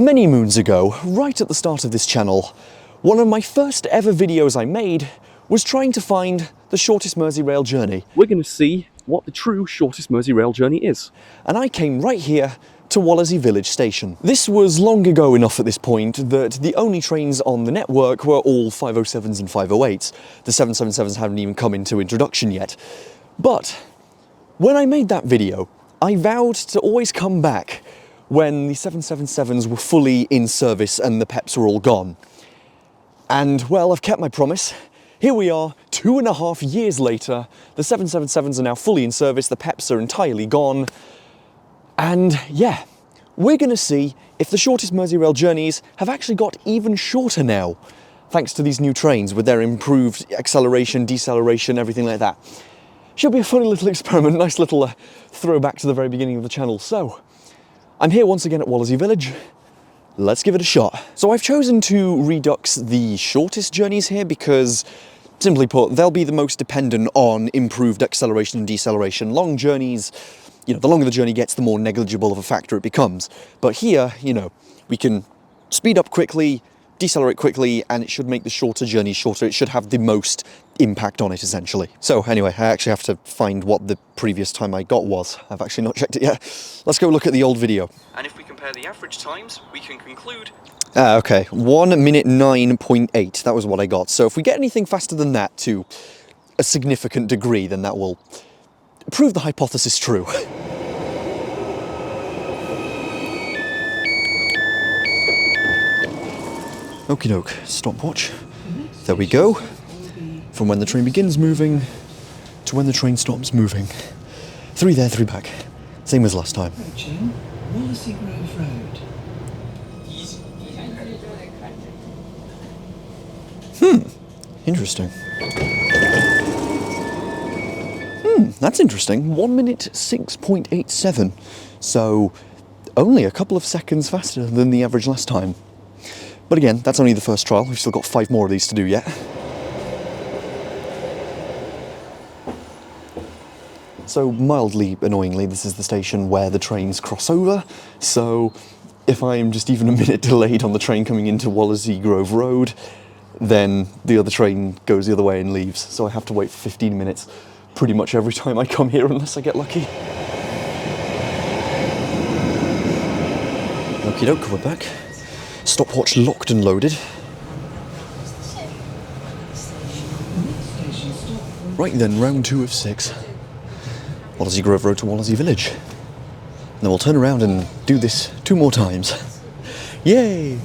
Many moons ago, right at the start of this channel, one of my first ever videos I made was trying to find the shortest Merseyrail journey. We're going to see what the true shortest Merseyrail journey is. And I came right here to Wallasey Village Station. This was long ago enough at this point that the only trains on the network were all 507s and 508s. The 777s hadn't even come into introduction yet. But when I made that video, I vowed to always come back when the 777s were fully in service and the PEPs were all gone. And, well, I've kept my promise. Here we are, 2.5 years later, the 777s are now fully in service, the PEPs are entirely gone, and yeah, we're going to see if the shortest Merseyrail journeys have actually got even shorter now, thanks to these new trains with their improved acceleration, deceleration, everything like that. Should be a funny little experiment, nice little throwback to the very beginning of the channel. So, I'm here once again at Wallasey Village. Let's give it a shot. So I've chosen to redux the shortest journeys here because, simply put, they'll be the most dependent on improved acceleration and deceleration. Long journeys, you know, the longer the journey gets, the more negligible of a factor it becomes. But here, you know, we can speed up quickly, decelerate quickly, and it should make the shorter journey shorter. It should have the most impact on it, essentially. So anyway, I actually have to find what the previous time I got was. I've actually not checked it yet. Let's go look at the old video. And if we compare the average times, we can conclude... Okay, 1 minute 9.8, that was what I got. So if we get anything faster than that to a significant degree, then that will prove the hypothesis true. Okie doke, stopwatch. There we go. From when the train begins moving to when the train stops moving. 3 there, 3 back. Same as last time. Approaching Wallasey Grove Road. Interesting. That's interesting. 1 minute 6.87. So only a couple of seconds faster than the average last time. But again, that's only the first trial. We've still got 5 more of these to do yet. So mildly annoyingly, this is the station where the trains cross over. So if I am just even a minute delayed on the train coming into Wallasey Grove Road, then the other train goes the other way and leaves. So I have to wait for 15 minutes pretty much every time I come here unless I get lucky. Okie doke, we're back. Stopwatch locked and loaded. Right then, round 2 of 6. Wallasey Grove Road to Wallasey Village. And then we'll turn around and do this 2 more times. Yay!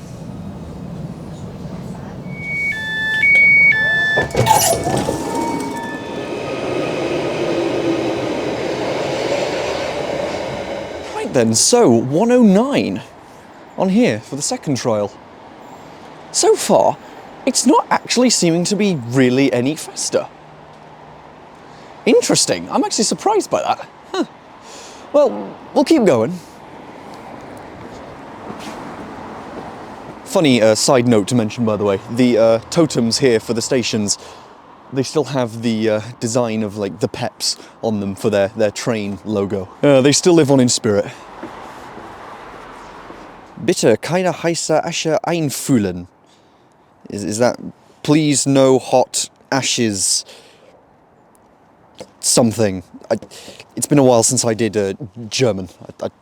Right then, so 109 on here for the second trial. So far, it's not actually seeming to be really any faster. Interesting. I'm actually surprised by that. Huh. Well, we'll keep going. Funny side note to mention, by the way, the totems here for the stations, they still have the design of like the PEPs on them for their train logo. They still live on in spirit. Bitte keine heiße Asche einfühlen. Is that please no hot ashes something? It's been a while since I did German.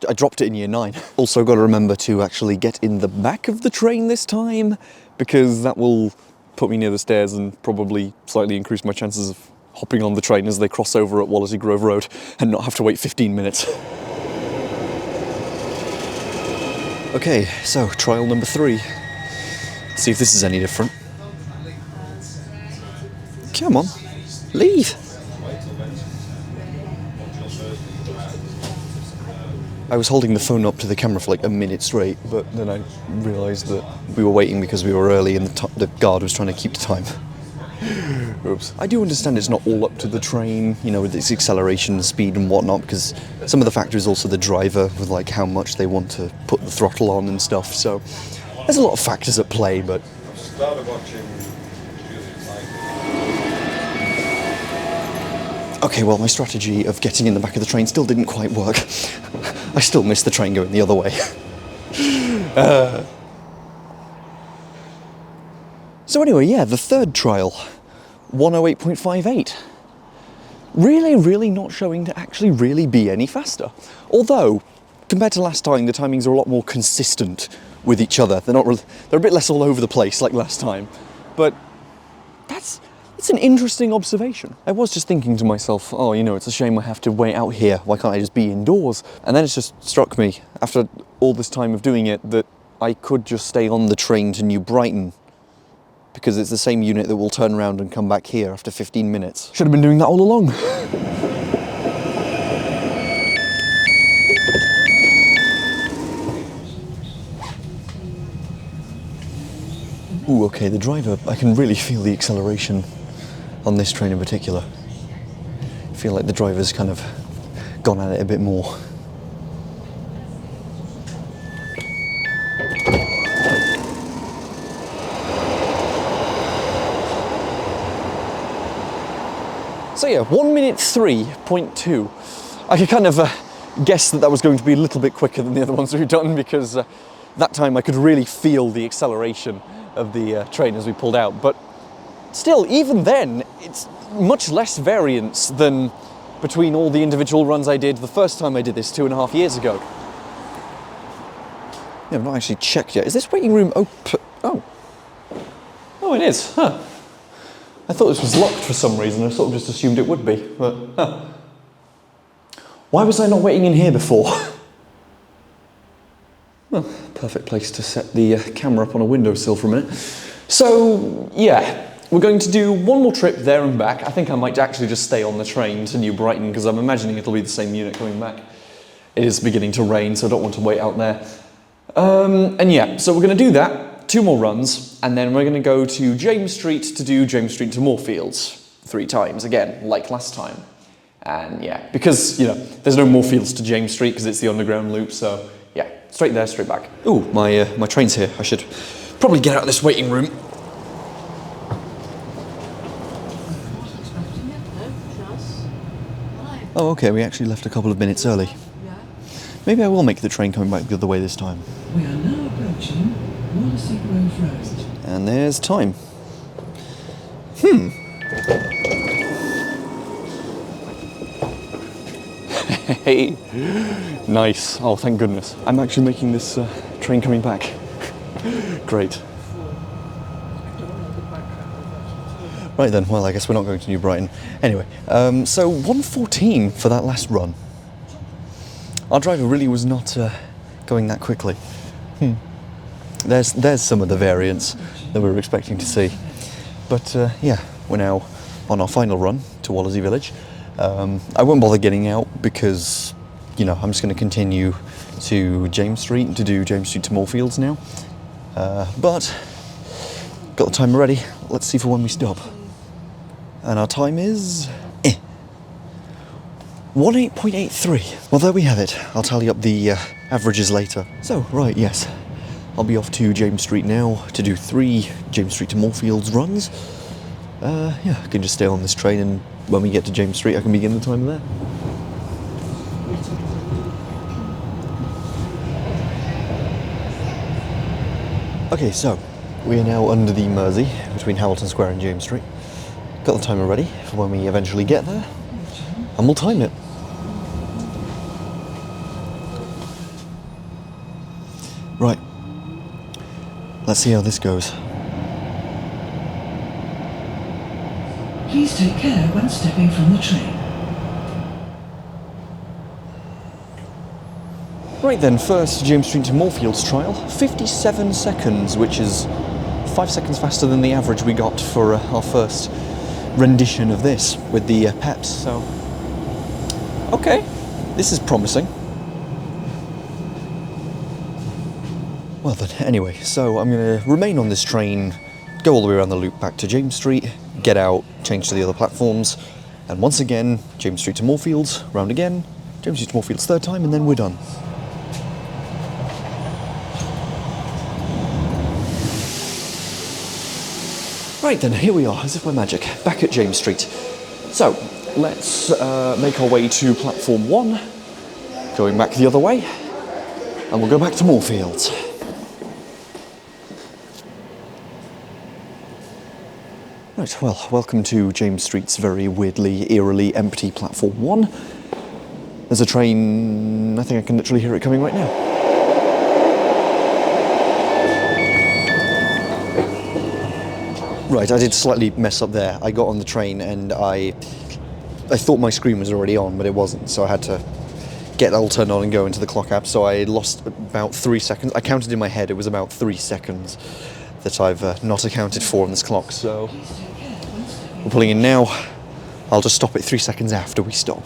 I dropped it in year 9. Also got to remember to actually get in the back of the train this time, because that will put me near the stairs and probably slightly increase my chances of hopping on the train as they cross over at Wallasey Grove Road and not have to wait 15 minutes. Okay, so trial number 3. See if this is any different. Come on, leave. I was holding the phone up to the camera for like a minute straight, but then I realised that we were waiting because we were early and the guard was trying to keep the time. Oops. I do understand it's not all up to the train, you know, with its acceleration, speed and whatnot, because some of the factor is also the driver with like how much they want to put the throttle on and stuff, so there's a lot of factors at play, but... Okay, well, my strategy of getting in the back of the train still didn't quite work. I still missed the train going the other way. So anyway, yeah, the third trial, 108.58. Really not showing to actually really be any faster. Although, compared to last time, the timings are a lot more consistent with each other. They're a bit less all over the place like last time. But it's an interesting observation. I was just thinking to myself, oh, you know, it's a shame I have to wait out here. Why can't I just be indoors? And then it just struck me, after all this time of doing it, that I could just stay on the train to New Brighton, because it's the same unit that will turn around and come back here after 15 minutes. Should have been doing that all along. Ooh, okay, the driver, I can really feel the acceleration on this train in particular. I feel like the driver's kind of gone at it a bit more. So yeah, 1 minute 3.2. I could kind of guess that was going to be a little bit quicker than the other ones we've done, because that time I could really feel the acceleration of the train as we pulled out. But still, even then, it's much less variance than between all the individual runs I did the first time I did this 2.5 years ago. Yeah, I've not actually checked yet. Is this waiting room open? Oh, it is, huh. I thought this was locked for some reason. I sort of just assumed it would be, but huh. Why was I not waiting in here before? Well, perfect place to set the camera up on a windowsill for a minute. So, yeah, we're going to do one more trip there and back. I think I might actually just stay on the train to New Brighton, because I'm imagining it'll be the same unit coming back. It is beginning to rain, so I don't want to wait out there. And yeah, so we're going to do that. 2 more runs, and then we're going to go to James Street to do James Street to Moorfields 3 times, again, like last time. And yeah, because, you know, there's no Moorfields to James Street because it's the underground loop, so yeah, straight there, straight back. Ooh, my train's here. I should probably get out of this waiting room. Oh, okay, we actually left a couple of minutes early. Maybe I will make the train coming back the other way this time. We are now approaching Merseyrail Road. And there's time. Hey, nice. Oh, thank goodness. I'm actually making this train coming back. Great. Right then, well, I guess we're not going to New Brighton. Anyway, so 1:14 for that last run. Our driver really was not going that quickly. There's some of the variance that we were expecting to see. But yeah, we're now on our final run to Wallasey Village. I won't bother getting out because, you know, I'm just going to continue to James Street to do James Street to Moorfields now. But got the timer ready. Let's see for when we stop. And our time is 18.83. Well, there we have it. I'll tally up the averages later. So, right, yes. I'll be off to James Street now to do 3 James Street to Moorfields runs. Yeah, I can just stay on this train, and when we get to James Street I can begin the timer there. Okay, so we are now under the Mersey between Hamilton Square and James Street. Got the timer ready for when we eventually get there, and we'll time it. Right, let's see how this goes. Please take care when stepping from the train. Right then, first James Street to Moorfields trial, 57 seconds, which is 5 seconds faster than the average we got for our first rendition of this with the peps, so okay, this is promising. Well then, anyway, so I'm going to remain on this train, go all the way around the loop back to James Street, get out, change to the other platforms, and once again, James Street to Moorfields, round again, James Street to Moorfields 3rd time, and then we're done. Right then, here we are, as if by magic, back at James Street. So, let's make our way to platform 1, going back the other way. and we'll go back to Moorfields. Right, well, welcome to James Street's very weirdly, eerily empty platform 1. There's a train, I think I can literally hear it coming right now. Right, I did slightly mess up there. I got on the train and I thought my screen was already on, but it wasn't, so I had to get that all turned on and go into the clock app, so I lost about 3 seconds. I counted in my head, it was about 3 seconds that I've not accounted for on this clock, so we're pulling in now. I'll just stop it 3 seconds after we stop.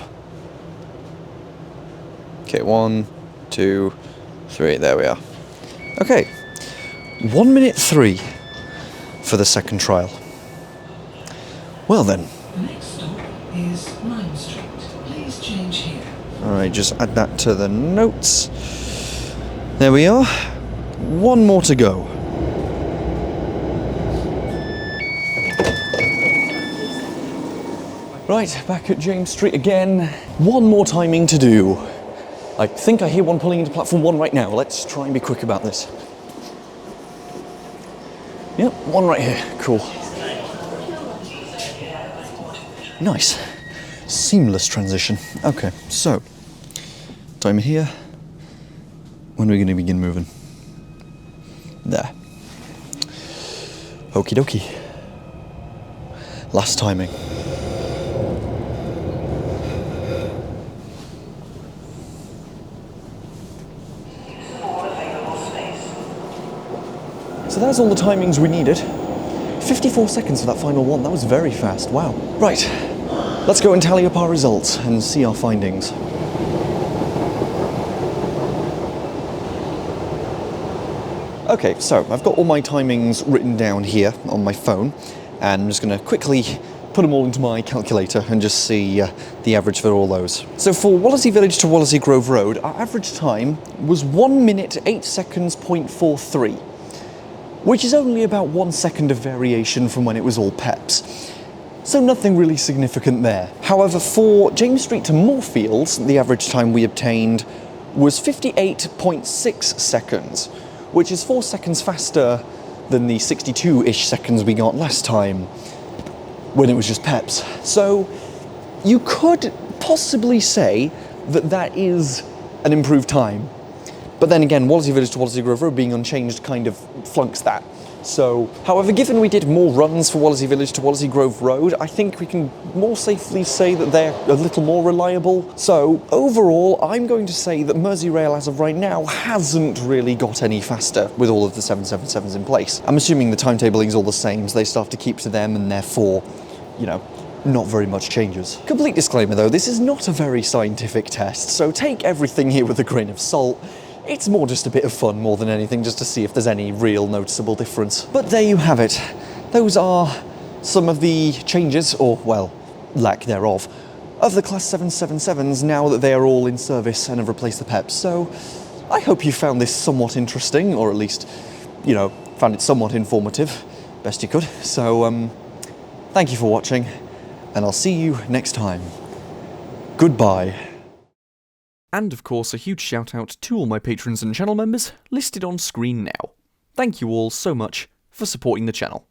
Okay, 1, 2, 3, there we are. Okay, 1 minute 3 for the second trial. Well then. The next stop is Lime Street. Please change here. Alright, just add that to the notes. There we are. 1 more to go. Right, back at James Street again. 1 more timing to do. I think I hear one pulling into platform 1 right now. Let's try and be quick about this. Yep, 1 right here. Cool. Nice. Seamless transition. Okay, so timer here. When are we going to begin moving? There. Okie dokie. Last timing. So that's all the timings we needed. 54 seconds for that final one. That was very fast. Wow. Right. Let's go and tally up our results and see our findings. Okay, so I've got all my timings written down here on my phone, and I'm just going to quickly put them all into my calculator and just see the average for all those. So for Wallasey Village to Wallasey Grove Road, our average time was 1 minute 8 seconds .43, which is only about 1 second of variation from when it was all peps. So nothing really significant there. However, for James Street to Moorfields, the average time we obtained was 58.6 seconds, which is 4 seconds faster than the 62-ish seconds we got last time when it was just peps. So you could possibly say that that is an improved time. But then again, Wallasey Village to Wallasey Grove Road being unchanged kind of flunks that. So, however, given we did more runs for Wallasey Village to Wallasey Grove Road, I think we can more safely say that they're a little more reliable. So, overall, I'm going to say that Merseyrail, as of right now, hasn't really got any faster with all of the 777s in place. I'm assuming the timetabling is all the same, so they still have to keep to them, and therefore, you know, not very much changes. Complete disclaimer though, this is not a very scientific test, so take everything here with a grain of salt. It's more just a bit of fun more than anything, just to see if there's any real noticeable difference. But there you have it. Those are some of the changes, or, well, lack thereof, of the Class 777s now that they are all in service and have replaced the PEPs. So I hope you found this somewhat interesting, or at least, you know, found it somewhat informative, best you could. So, thank you for watching, and I'll see you next time. Goodbye. And of course, a huge shout out to all my patrons and channel members listed on screen now. Thank you all so much for supporting the channel.